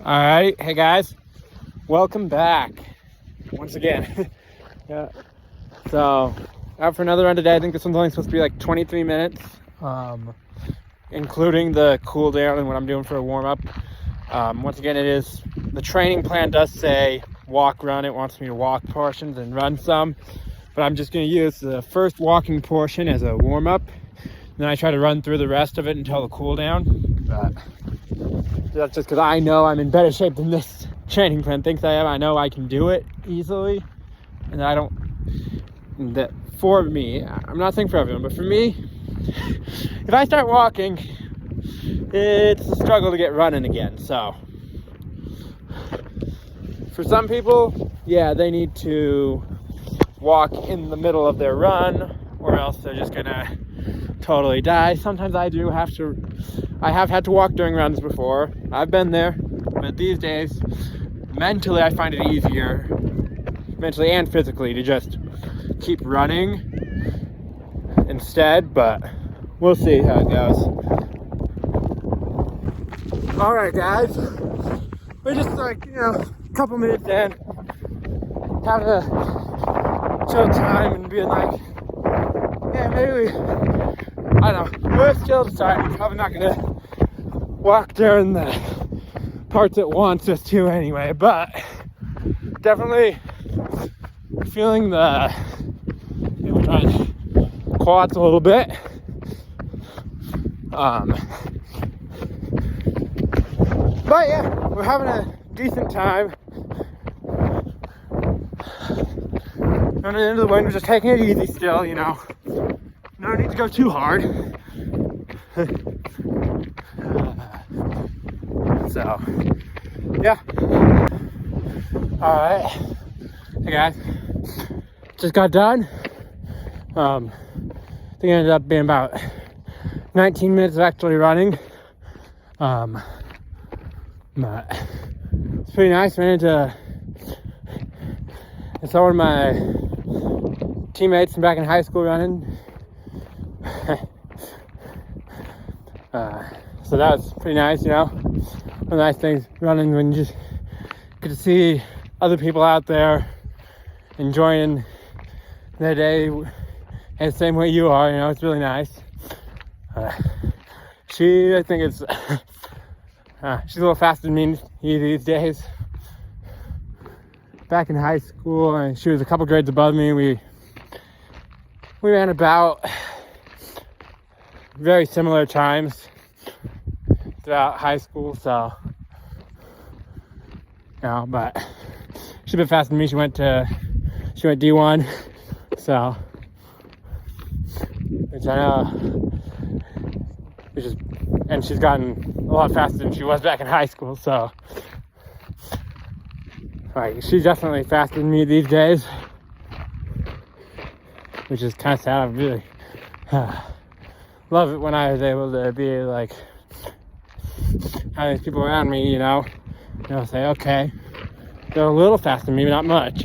All right, hey guys, welcome back once again. Yeah, so out for another run today. I think this one's only supposed to be like 23 minutes, including the cool down and what I'm doing for a warm up. Once again, the training plan does say walk, run. It wants me to walk portions and run some, but I'm just going to use the first walking portion as a warm up. Then I try to run through the rest of it until the cool down. But that's just because I know I'm in better shape than this training plan thinks I am. I know I can do it easily, and that for me, I'm not saying for everyone, but for me, if I start walking, it's a struggle to get running again. So for some people, yeah, they need to walk in the middle of their run, or else they're just gonna totally die. Sometimes I have had to walk during runs before. I've been there, but these days, mentally, I find it easier, mentally and physically, to just keep running instead, but we'll see how it goes. All right, guys, we're just a couple minutes in, having a chill time and being like, yeah, maybe I don't know, we're still deciding. Probably not gonna walk during the parts it wants us to anyway, but definitely feeling the quads a little bit. But yeah, we're having a decent time. Running into the wind, we're just taking it easy still, No need to go too hard. So, yeah. Alright. Hey guys. Just got done. I think it ended up being about 19 minutes of actually running. But it's pretty nice. I saw one of my teammates from back in high school running. So that was pretty nice, One of the nice things running when you just get to see other people out there enjoying their day in the same way you are, it's really nice. I think it's she's a little faster than me these days. Back in high school, and she was a couple grades above me. We ran about very similar times throughout high school, so but she's a bit faster than me. She went D1, so which I know, and she's gotten a lot faster than she was back in high school, so she's definitely faster than me these days, which is kind of sad. I really love it when I was able to be like having these people around me, say, okay, they're a little faster than me, but not much,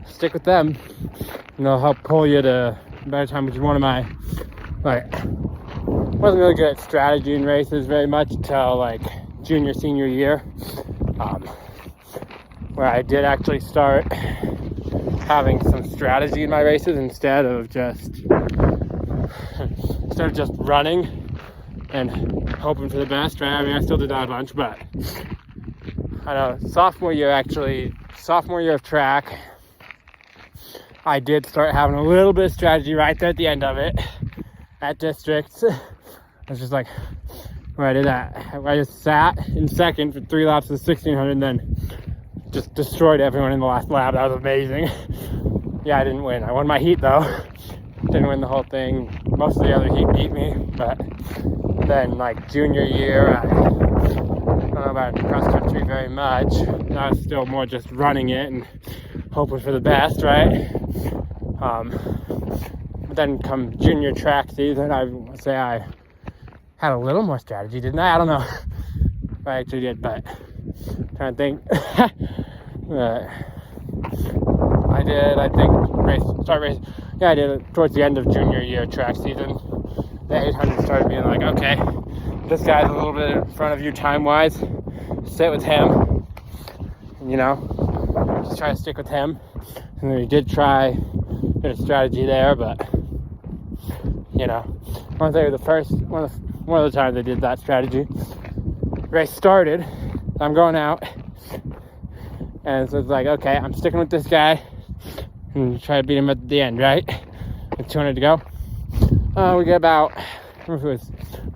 stick with them, and they'll help pull you to a better time, which is one of my, wasn't really good at strategy in races very much until junior, senior year, where I did actually start having some strategy in my races instead of just running and hoping for the best, right? I mean, I still did that a bunch, but I know sophomore year of track, I did start having a little bit of strategy right there at the end of it at districts. It's just where I did that. I just sat in second for 3 laps of the 1600 and then just destroyed everyone in the last lap. That was amazing. Yeah, I didn't win. I won my heat though. Didn't win the whole thing. Most of the other heat beat me, but then junior year, I don't know about cross country very much. I was still more just running it and hoping for the best, right? But then come junior track season, I would say I had a little more strategy, didn't I? I don't know if I actually did, but I'm trying to think. I did, I think, start racing. Yeah, I did it towards the end of junior year track season. The 800 started being okay, this guy's a little bit in front of you time-wise. sit with him, you know, just try to stick with him. And we did try a strategy there, but you know, I want to say one of the times I did that strategy. Race started, I'm going out, and so it's like, okay, I'm sticking with this guy and try to beat him at the end, right? With 200 to go. We get about, I think it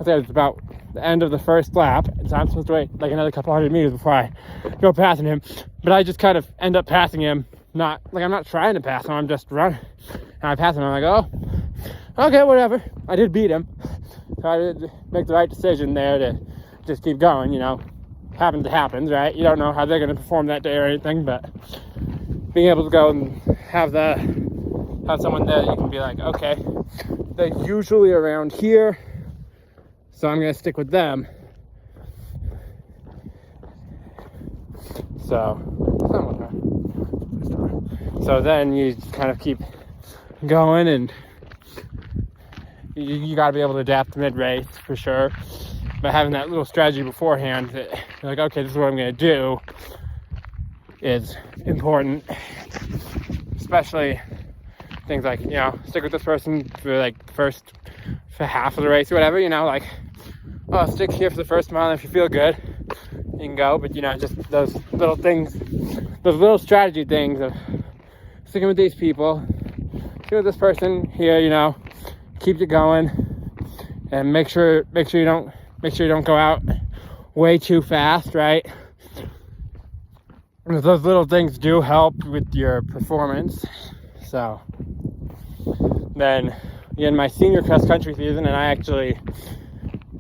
was about the end of the first lap, and so I'm supposed to wait like another couple hundred meters before I go passing him, but I just kind of end up passing him. Not like I'm not trying to pass him, I'm just running, and I pass him, I'm like, oh, okay, whatever. I did beat him, so I did make the right decision there to just keep going, you know. Happens, right? You don't know how they're going to perform that day or anything, but being able to go and have someone there, you can be like, okay, they're usually around here, so I'm going to stick with them. So then you kind of keep going, and you got to be able to adapt mid-race for sure. But having that little strategy beforehand that you're like, okay, this is what I'm going to do is important. Especially things like, you know, stick with this person for like for half of the race or whatever, you know, like, oh, stick here for the first mile, and if you feel good, you can go. But, you know, just those little things, those little strategy things of sticking with these people, sticking with this person here, you know, keep it going, and make sure you don't go out way too fast, right? Those little things do help with your performance. So then in my senior cross country season, and I actually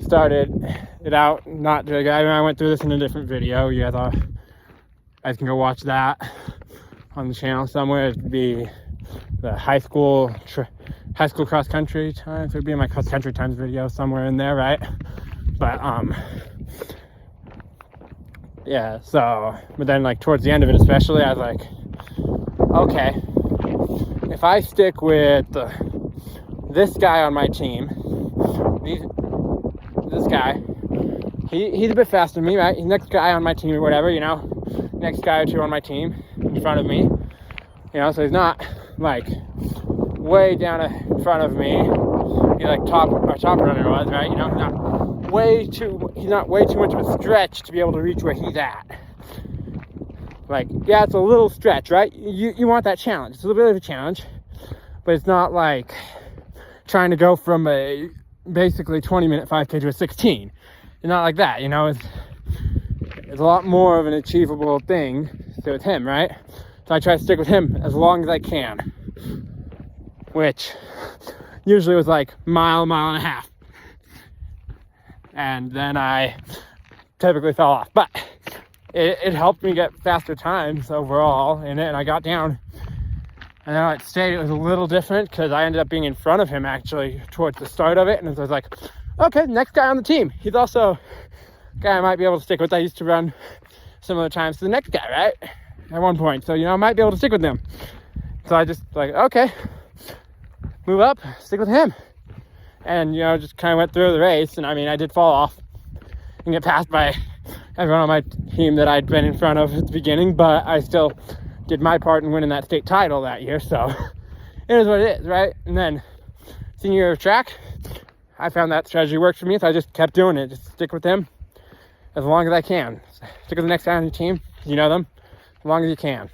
started it out not to, I went through this in a different video. You guys can go watch that on the channel somewhere. It'd be the high school cross country times. It'd be in my cross country times video somewhere in there, right? But yeah, so, but then like towards the end of it especially, I was like, okay, if I stick with this guy on my team, this guy, he's a bit faster than me, right? He's the next guy on my team or whatever, you know, next guy or two on my team in front of me, you know, so he's not like way down in front of me. He's like our top runner was, right? You know, he's not way too much of a stretch to be able to reach where he's at. Like, yeah, it's a little stretch, right? You want that challenge. It's a little bit of a challenge, but it's not like trying to go from a basically 20-minute 5K to a 16. It's not like that, you know. It's a lot more of an achievable thing with him, right? So I try to stick with him as long as I can, which usually was like mile and a half. And then I typically fell off. But it helped me get faster times overall in it, and I got down. And then at state, it was a little different because I ended up being in front of him actually towards the start of it. And so I was like, okay, next guy on the team. He's also a guy I might be able to stick with. I used to run similar times to the next guy, right? At one point. So, you know, I might be able to stick with him. So I just like, okay, move up, stick with him. And, you know, just kind of went through the race. And I mean, I did fall off and get passed by everyone on my team that I'd been in front of at the beginning, but I still did my part in winning that state title that year. So it is what it is, right? And then senior year of track, I found that strategy worked for me. So I just kept doing it. Just stick with him as long as I can. Stick with the next guy on your team. You know them as long as you can.